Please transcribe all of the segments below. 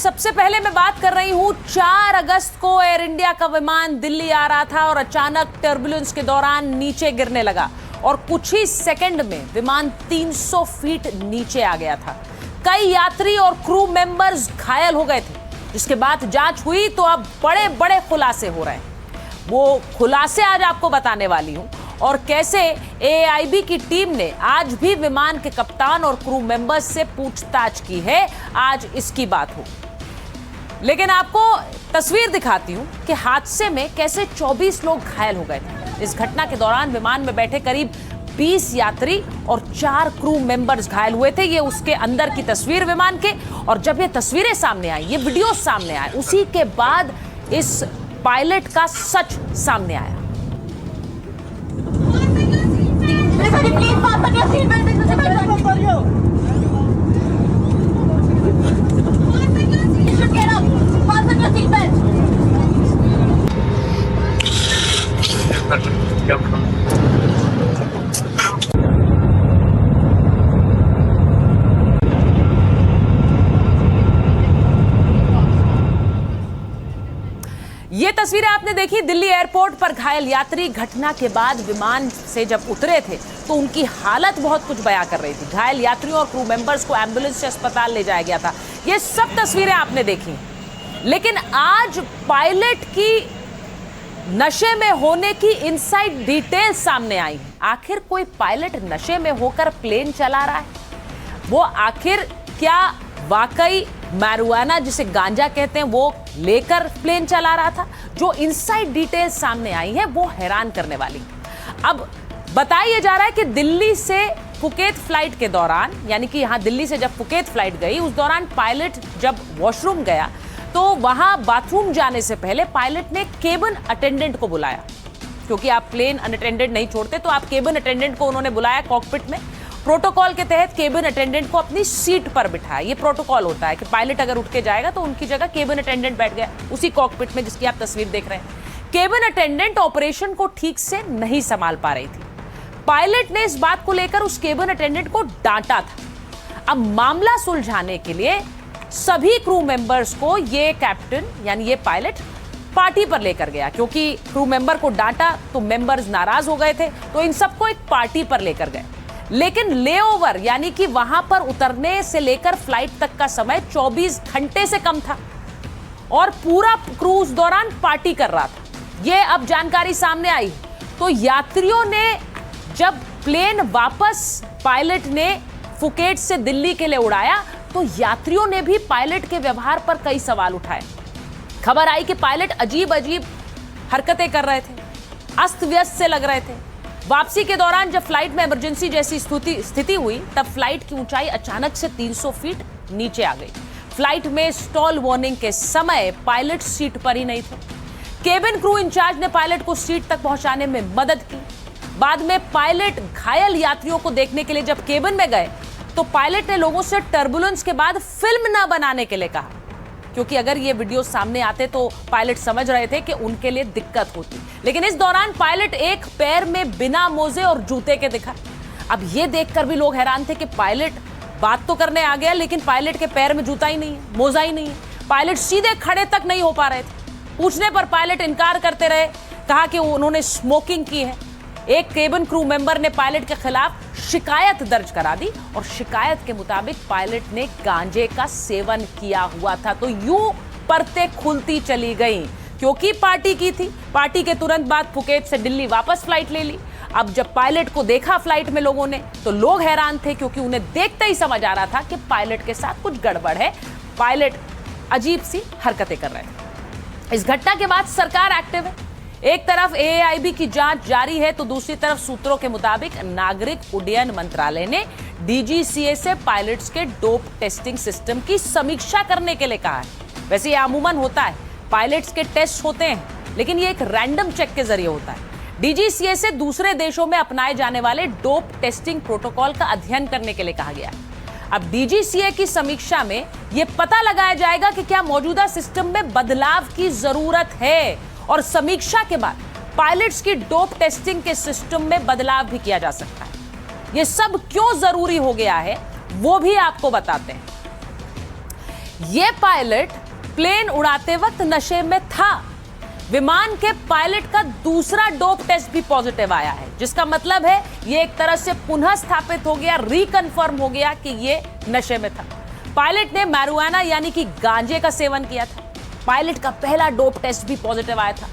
सबसे पहले मैं बात कर रही हूं 4 अगस्त को एयर इंडिया का विमान दिल्ली आ रहा था और अचानक टर्बुलेंस के दौरान नीचे गिरने लगा और कुछ ही सेकंड में विमान 300 फीट नीचे आ गया था। कई यात्री और क्रू मेंबर्स घायल हो गए थे, जिसके बाद जांच हुई तो अब बड़े बड़े खुलासे हो रहे हैं। वो खुलासे आज आपको बताने वाली हूं और कैसे एआईबी की टीम ने आज भी विमान के कप्तान और क्रू मेंबर्स से पूछताछ की है। आज इसकी बात हो, लेकिन आपको तस्वीर दिखाती हूं कि हादसे में कैसे 24 लोग घायल हो गए थे। इस घटना के दौरान विमान में बैठे करीब 20 यात्री और 4 क्रू मेंबर्स घायल हुए थे। ये उसके अंदर की तस्वीर विमान के, और जब ये तस्वीरें सामने आई, ये वीडियो सामने आए, उसी के बाद इस पायलट का सच सामने आया। ये तस्वीरें आपने देखी दिल्ली एयरपोर्ट पर घायल यात्री घटना के बाद विमान से जब उतरे थे तो उनकी हालत बहुत कुछ बयां कर रही थी। घायल यात्रियों और क्रू मेंबर्स को एम्बुलेंस से अस्पताल ले जाया गया था। ये सब तस्वीरें आपने देखी, लेकिन आज पायलट की नशे में होने की इनसाइड डिटेल सामने आई। आखिर कोई पायलट नशे में होकर प्लेन चला रहा है? वो आखिर क्या वाकई मैरिजुआना, जिसे गांजा कहते हैं, वो लेकर प्लेन चला रहा था? जो इनसाइड डिटेल सामने आई है वो हैरान करने वाली। अब बताया जा रहा है कि दिल्ली से फुकेत फ्लाइट के दौरान, यानी कि यहां दिल्ली से जब फुकेत फ्लाइट गई, उस दौरान पायलट जब वॉशरूम गया तो वहां बाथरूम जाने से पहले पायलट ने केबिन अटेंडेंट को बुलाया, क्योंकि आप प्लेन अनअटेंडेंट नहीं छोड़ते, तो आप केबिन अटेंडेंट को उन्होंने बुलाया कॉकपिट में। प्रोटोकॉल के तहत केबिन अटेंडेंट को अपनी सीट पर बिठाया। ये प्रोटोकॉल होता है कि पायलट अगर उठ के जाएगा तो उनकी जगह केबिन अटेंडेंट बैठ गया उसी कॉकपिट में, जिसकी आप तस्वीर देख रहे हैं। केबिन अटेंडेंट ऑपरेशन को ठीक से नहीं संभाल पा रही थी। पायलट ने इस बात को लेकर उस केबिन अटेंडेंट को डांटा था। अब मामला सुलझाने के लिए सभी क्रू मेंबर्स को ये कैप्टन, यानी ये पायलट, पार्टी पर लेकर गया, क्योंकि क्रू मेंबर को डांटा तो मेंबर्स नाराज हो गए थे, तो इन सबको एक पार्टी पर लेकर गए। लेकिन लेओवर, यानी कि वहां पर उतरने से लेकर फ्लाइट तक का समय 24 घंटे से कम था और पूरा क्रूज दौरान पार्टी कर रहा था। यह अब जानकारी सामने आई तो यात्रियों ने, जब प्लेन वापस पायलट ने फुकेट से दिल्ली के लिए उड़ाया, तो यात्रियों ने भी पायलट के व्यवहार पर कई सवाल उठाए। खबर आई कि पायलट अजीब अजीब हरकतें कर रहे थे, अस्त व्यस्त से लग रहे थे। वापसी के दौरान जब फ्लाइट में इमरजेंसी जैसी स्थिति हुई, तब फ्लाइट की ऊंचाई अचानक से 300 फीट नीचे आ गई। फ्लाइट में स्टॉल वार्निंग के समय पायलट सीट पर ही नहीं थे। केबिन क्रू इंचार्ज ने पायलट को सीट तक पहुंचाने में मदद की। बाद में पायलट घायल यात्रियों को देखने के लिए जब केबिन में गए तो पायलट ने लोगों से टर्बुलेंस के बाद फिल्म न बनाने के लिए कहा, क्योंकि अगर ये वीडियो सामने आते तो पायलट समझ रहे थे कि उनके लिए दिक्कत होती। लेकिन इस दौरान पायलट एक पैर में बिना मोजे और जूते के दिखा। अब ये देखकर भी लोग हैरान थे कि पायलट बात तो करने आ गया, लेकिन पायलट के पैर में जूता ही नहीं है, मोजा ही नहीं है। पायलट सीधे खड़े तक नहीं हो पा रहे थे। पूछने पर पायलट इनकार करते रहे, कहा कि उन्होंने स्मोकिंग की है। एक केबिन क्रू मेंबर ने पायलट के खिलाफ शिकायत दर्ज करा दी और शिकायत के मुताबिक पायलट ने गांजे का सेवन किया हुआ था। तो यूं परतें खुलती चली गईं, क्योंकि पार्टी की थी। पार्टी के तुरंत बाद फुकेत से दिल्ली वापस फ्लाइट ले ली। अब जब पायलट को देखा फ्लाइट में लोगों ने, तो लोग हैरान थे, क्योंकि उन्हें देखते ही समझ आ रहा था कि पायलट के साथ कुछ गड़बड़ है। पायलट अजीब सी हरकतें कर रहे थे। इस घटना के बाद सरकार एक्टिव है। एक तरफ एआईबी की जांच जारी है तो दूसरी तरफ सूत्रों के मुताबिक नागरिक उड्डयन मंत्रालय ने डीजीसीए से पायलट्स के डोप टेस्टिंग सिस्टम की समीक्षा करने के लिए कहा है। वैसे ये अमूमन होता है, पायलट्स के टेस्ट होते हैं, लेकिन ये एक रैंडम चेक के जरिए होता है। डीजीसीए से दूसरे देशों में अपनाए जाने वाले डोप टेस्टिंग प्रोटोकॉल का अध्ययन करने के लिए कहा गया है। अब डीजीसीए की समीक्षा में यह पता लगाया जाएगा कि क्या मौजूदा सिस्टम में बदलाव की जरूरत है, और समीक्षा के बाद पायलट्स की डोप टेस्टिंग के सिस्टम में बदलाव भी किया जा सकता है। यह सब क्यों जरूरी हो गया है वो भी आपको बताते हैं। ये पायलट प्लेन उड़ाते वक्त नशे में था। विमान के पायलट का दूसरा डोप टेस्ट भी पॉजिटिव आया है, जिसका मतलब है ये एक तरह से पुनः स्थापित हो गया, रिकन्फर्म हो गया कि ये नशे में था। पायलट ने मैरिजुआना यानी कि गांजे का सेवन किया था। पायलट का पहला डोप टेस्ट भी पॉजिटिव आया था।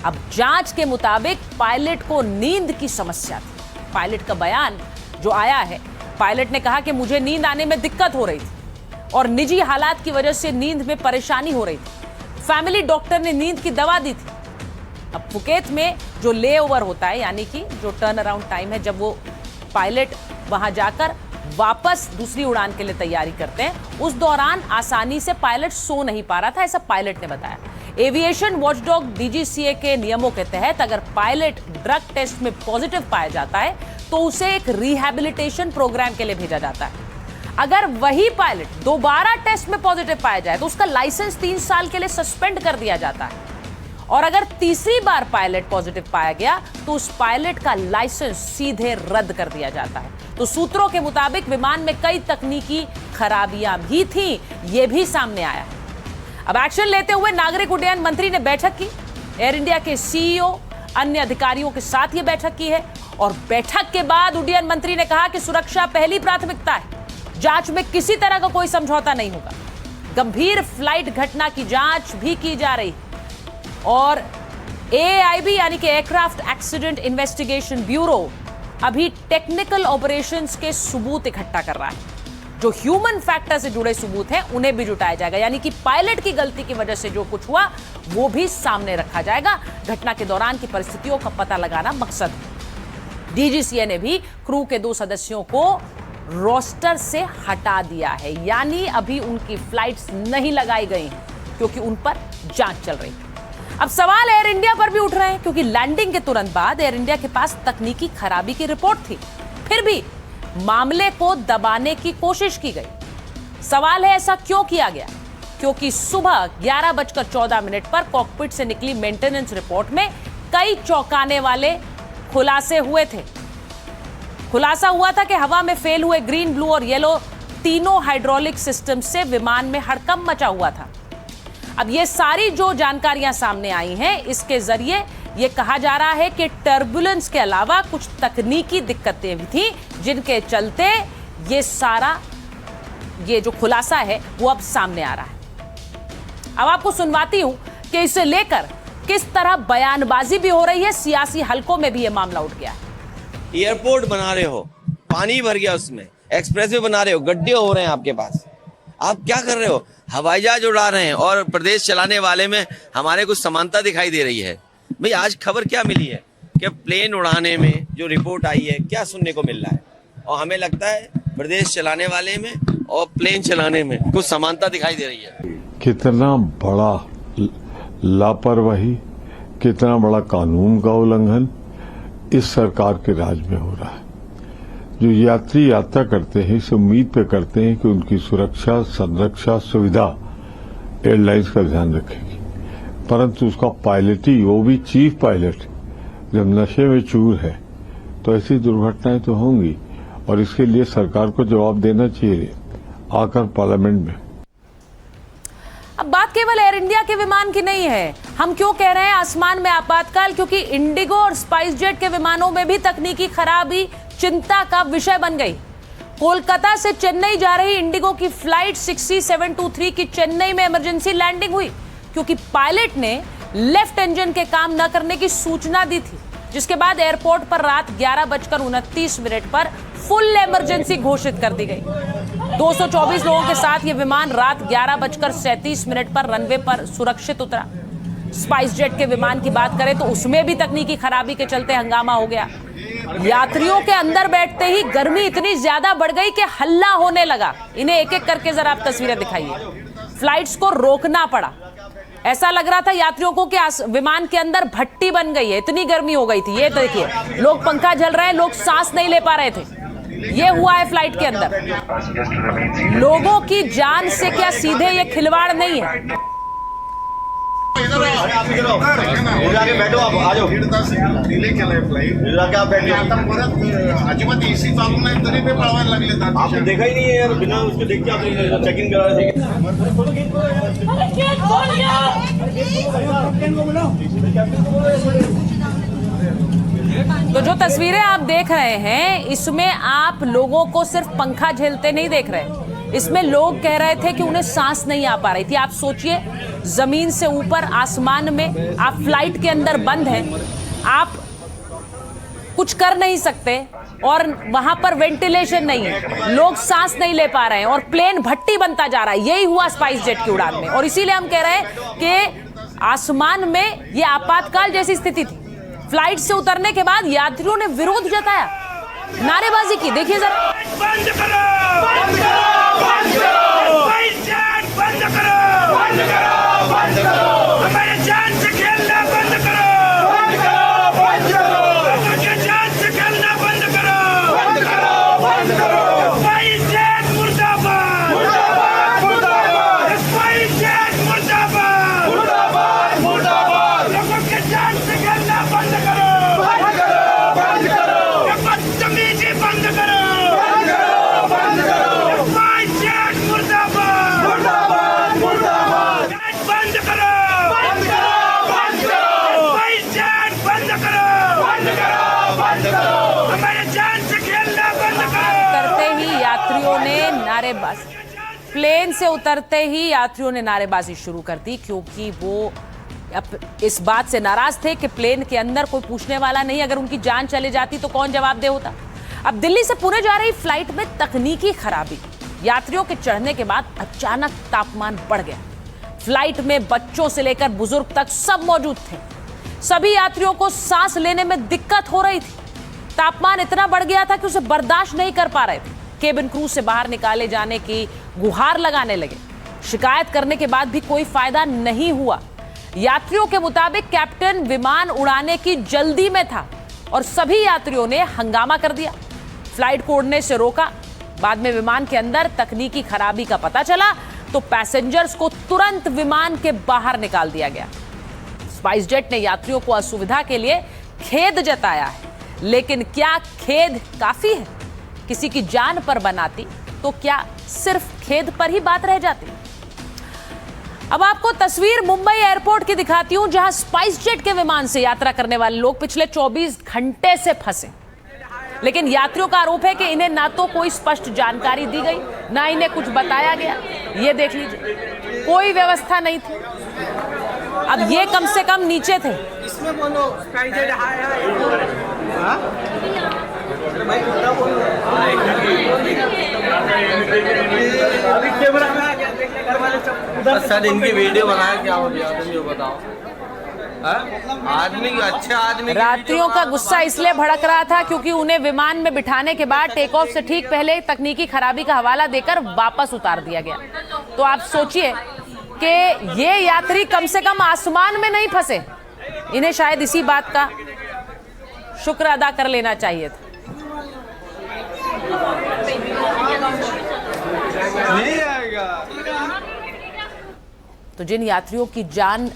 अब जांच के मुताबिक पायलट को नींद की समस्या थी। पायलट का बयान जो आया है, पायलट ने कहा कि मुझे नींद आने में दिक्कत हो रही थी और निजी हालात की वजह से नींद में परेशानी हो रही थी। फैमिली डॉक्टर ने नींद की दवा दी थी। अब फुकेत में जो लेओवर होता है, यानी कि जो टर्न अराउंड टाइम है, जब वो पायलट वहां जाकर वापस दूसरी उड़ान के लिए तैयारी करते हैं, उस दौरान आसानी से पायलट सो नहीं पा रहा था, ऐसा पायलट ने बताया। एविएशन वॉचडॉग डीजीसीए के नियमों के तहत अगर पायलट ड्रग टेस्ट में पॉजिटिव पाया जाता है तो उसे एक रिहैबिलिटेशन प्रोग्राम के लिए भेजा जाता है। अगर वही पायलट दोबारा टेस्ट में पॉजिटिव पाया जाए तो उसका लाइसेंस 3 साल के लिए सस्पेंड कर दिया जाता है, और अगर तीसरी बार पायलट पॉजिटिव पाया गया तो उस पायलट का लाइसेंस सीधे रद्द कर दिया जाता है। तो सूत्रों के मुताबिक विमान में कई तकनीकी खराबियां भी थीं, यह भी सामने आया है। अब एक्शन लेते हुए नागरिक उड्डयन मंत्री ने बैठक की। एयर इंडिया के सीईओ, अन्य अधिकारियों के साथ ये बैठक की है, और बैठक के बाद उड्डयन मंत्री ने कहा कि सुरक्षा पहली प्राथमिकता है। जांच में किसी तरह का कोई समझौता नहीं होगा। गंभीर फ्लाइट घटना की जांच भी की जा रही है, और एआईबी यानी कि एयरक्राफ्ट एक्सीडेंट इन्वेस्टिगेशन ब्यूरो अभी टेक्निकल ऑपरेशंस के सबूत इकट्ठा कर रहा है। जो ह्यूमन फैक्टर से जुड़े सबूत हैं उन्हें भी जुटाया जाएगा, यानी कि पायलट की गलती की वजह से जो कुछ हुआ वो भी सामने रखा जाएगा। घटना के दौरान की परिस्थितियों का पता लगाना मकसद है। डीजीसीए ने भी क्रू के 2 सदस्यों को रोस्टर से हटा दिया है, यानी अभी उनकी फ्लाइट्स नहीं लगाई गई हैं क्योंकि उन पर जांच चल रही है। अब सवाल एयर इंडिया पर भी उठ रहे हैं, क्योंकि लैंडिंग के तुरंत बाद एयर इंडिया के पास तकनीकी खराबी की रिपोर्ट थी, फिर भी मामले को दबाने की कोशिश की गई। सवाल है ऐसा क्यों किया गया? क्योंकि सुबह 11:14 पर कॉकपिट से निकली मेंटेनेंस रिपोर्ट में कई चौंकाने वाले खुलासे हुए थे। खुलासा हुआ था कि हवा में फेल हुए ग्रीन, ब्लू और येलो तीनों हाइड्रोलिक सिस्टम से विमान में हड़कंप मचा हुआ था। अब ये सारी जो जानकारियां सामने आई हैं, इसके जरिए ये कहा जा रहा है कि टर्बुलेंस के अलावा कुछ तकनीकी दिक्कतें भी थी, जिनके चलते ये जो खुलासा है वो अब सामने आ रहा है। अब आपको सुनवाती हूं कि इसे लेकर किस तरह बयानबाजी भी हो रही है। सियासी हलकों में भी ये मामला उठ गया है। एयरपोर्ट बना रहे हो, पानी भर गया उसमें, एक्सप्रेसवे बना रहे हो, गड्ढे हो रहे हैं आपके पास, आप क्या कर रहे हो? हवाई जहाज उड़ा रहे हैं, और प्रदेश चलाने वाले में हमारे कुछ समानता दिखाई दे रही है। भाई आज खबर क्या मिली है कि प्लेन उड़ाने में जो रिपोर्ट आई है, क्या सुनने को मिल रहा है? और हमें लगता है प्रदेश चलाने वाले में और प्लेन चलाने में कुछ समानता दिखाई दे रही है। कितना बड़ा लापरवाही, कितना बड़ा कानून का उल्लंघन इस सरकार के राज में हो रहा है। जो यात्री यात्रा करते हैं इस उम्मीद पे करते हैं कि उनकी सुरक्षा, संरक्षा, सुविधा एयरलाइंस का ध्यान रखेगी, परंतु उसका पायलट ही, वो भी चीफ पायलट, जब नशे में चूर है तो ऐसी दुर्घटनाएं तो होंगी, और इसके लिए सरकार को जवाब देना चाहिए आकर पार्लियामेंट में। अब बात केवल एयर इंडिया के विमान की नहीं है। हम क्यों कह रहे हैं आसमान में आपातकाल? क्योंकि इंडिगो और स्पाइस जेट के विमानों में भी तकनीकी खराबी चिंता का विषय बन गई। कोलकाता से चेन्नई जा रही इंडिगो की फ्लाइट 60723 की चेन्नई में इमरजेंसी लैंडिंग हुई, क्योंकि पायलट ने लेफ्ट इंजन के काम न करने की सूचना दी थी, जिसके बाद एयरपोर्ट पर रात 11:29 पर फुल इमरजेंसी घोषित कर दी गई। 224 लोगों के साथ यह विमान रात 11:37 पर रनवे पर सुरक्षित उतरा। स्पाइस जेट के विमान की बात करें तो उसमें भी तकनीकी खराबी के चलते हंगामा हो गया। यात्रियों के अंदर बैठते ही गर्मी इतनी ज्यादा बढ़ गई कि हल्ला होने लगा। इन्हें एक एक करके जरा आप तस्वीरें दिखाइए। फ्लाइट्स को रोकना पड़ा। ऐसा लग रहा था यात्रियों को कि विमान के अंदर भट्टी बन गई है, इतनी गर्मी हो गई थी। ये देखिए, लोग पंखा झल रहे हैं, लोग सांस नहीं ले पा रहे थे। ये हुआ है फ्लाइट के अंदर। लोगों की जान से क्या सीधे ये खिलवाड़ नहीं है? बैठो आप आ जाओ डिले केलाय फ्लाईट आप बैठो आता परत अजिबात एसी चालू नाही तरी ते पळवायला लागले आपने देखा ही नहीं है यार बिना उसको देख के आप चेक इन करा तो जो तस्वीरें आप देख रहे हैं इसमें आप लोगों को सिर्फ पंखा झेलते नहीं देख रहे, इसमें लोग कह रहे थे कि उन्हें सांस नहीं आ पा रही थी। आप सोचिए, जमीन से ऊपर आसमान में आप फ्लाइट के अंदर बंद हैं, आप कुछ कर नहीं सकते और वहां पर वेंटिलेशन नहीं है, लोग सांस नहीं ले पा रहे हैं और प्लेन भट्टी बनता जा रहा है। यही हुआ स्पाइस जेट की उड़ान में और इसीलिए हम कह रहे हैं कि आसमान में ये आपातकाल जैसी स्थिति थी। फ्लाइट से उतरने के बाद यात्रियों ने विरोध जताया, नारेबाजी की। देखिए जरा, बंद करो, बंद करो, बंद करो, स्पाइस जेट बंद करो, बंद करो, बंद करो, हमारे जान से खेलना बंद करो, बंद करो, बंद करो, हमारे जान से खेलना बंद करो, बंद करो, बंद करो, स्पाइस जेट मुर्दाबाद, मुर्दाबाद, मुर्दाबाद, स्पाइस जेट मुर्दाबाद, मुर्दाबाद, मुर्दाबाद, लोगों के जान से खेलना बंद करो, बंद करो, बंद करो, बदतमीजी बंद करो, बंद करो, बंद करो, स्पाइस जेट मुर्दाबाद, मुर्दाबाद, मुर्दाबाद, जेट बंद करो, बंद करो, बंद करो, स्पाइस जेट बंद करो, बंद करो, बंद करो, हमारे जान से खेलना बंद करो। उतरते ही यात्रियों ने नारेबाजी, प्लेन से उतरते ही यात्रियों ने नारेबाजी शुरू कर दी, क्योंकि वो अब इस बात से नाराज थे कि प्लेन के अंदर कोई पूछने वाला नहीं, अगर उनकी जान चले जाती तो कौन जवाबदेह होता। अब दिल्ली से पुणे जा रही फ्लाइट में तकनीकी खराबी, यात्रियों के चढ़ने के बाद अचानक तापमान बढ़ गया। फ्लाइट में बच्चों से लेकर बुजुर्ग तक सब मौजूद थे। सभी यात्रियों को सांस लेने में दिक्कत हो रही थी। तापमान इतना बढ़ गया था कि उसे बर्दाश्त नहीं कर पा रहे थे। केबिन क्रू से बाहर निकाले जाने की गुहार लगाने लगे। शिकायत करने के बाद भी कोई फायदा नहीं हुआ। यात्रियों के मुताबिक कैप्टन विमान उड़ाने की जल्दी में था और सभी यात्रियों ने हंगामा कर दिया, फ्लाइट को उड़ने से रोका। बाद में विमान के अंदर तकनीकी खराबी का पता चला तो पैसेंजर्स को तुरंत विमान के बाहर निकाल दिया गया। स्पाइस जेट ने यात्रियों को असुविधा के लिए खेद जताया है, लेकिन क्या खेद काफी है? किसी की जान पर बनाती तो क्या सिर्फ खेद पर ही बात रह जाती? अब आपको तस्वीर मुंबई एयरपोर्ट की दिखाती हूं, जहां स्पाइस जेट के विमान से यात्रा करने वाले लोग पिछले 24 घंटे से फंसे। लेकिन यात्रियों का आरोप है कि इन्हें ना तो कोई स्पष्ट जानकारी दी गई, ना इन्हें कुछ बताया गया। ये देख लीजिए, कोई व्यवस्था नहीं थी। अब ये कम से कम नीचे थे। इसमें बोलो स्पाइस जेट हाय हाय। अभी कैमरा में आ गया, देखने घर वाले सब सर इनकी वीडियो बनाया, क्या हो गया तुम जो बताओ। आदमी अच्छे आदमी, यात्रियों का गुस्सा इसलिए भड़क रहा था क्योंकि उन्हें विमान में बिठाने के बाद टेक ऑफ से ठीक पहले तकनीकी खराबी का हवाला देकर वापस उतार दिया गया। तो आप सोचिए कि ये यात्री कम से कम आसमान में नहीं फंसे। इन्हें शायद इसी बात का शुक्र अदा कर लेना चाहिए था। नहीं आएगा। तो जिन यात्रियों की जान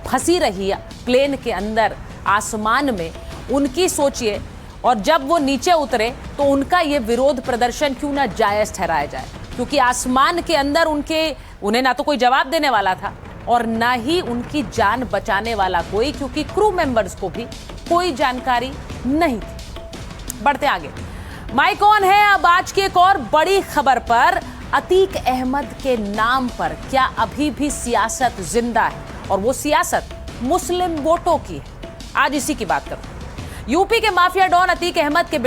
फंसी रही है प्लेन के अंदर आसमान में, उनकी सोचिए, और जब वो नीचे उतरे तो उनका ये विरोध प्रदर्शन क्यों ना जायज ठहराया जाए, क्योंकि आसमान के अंदर उन्हें ना तो कोई जवाब देने वाला था और ना ही उनकी जान बचाने वाला कोई, क्योंकि क्रू मेंबर्स को भी कोई जानकारी नहीं थी। बढ़ते आगे, माइक ऑन है अब आज की एक और बड़ी खबर पर। अतीक अहमद के नाम पर क्या अभी भी सियासत जिंदा है? और वो सियासत मुस्लिम वोटों की है। आज इसी की बात करूं। यूपी के माफिया डॉन अतीक अहमद के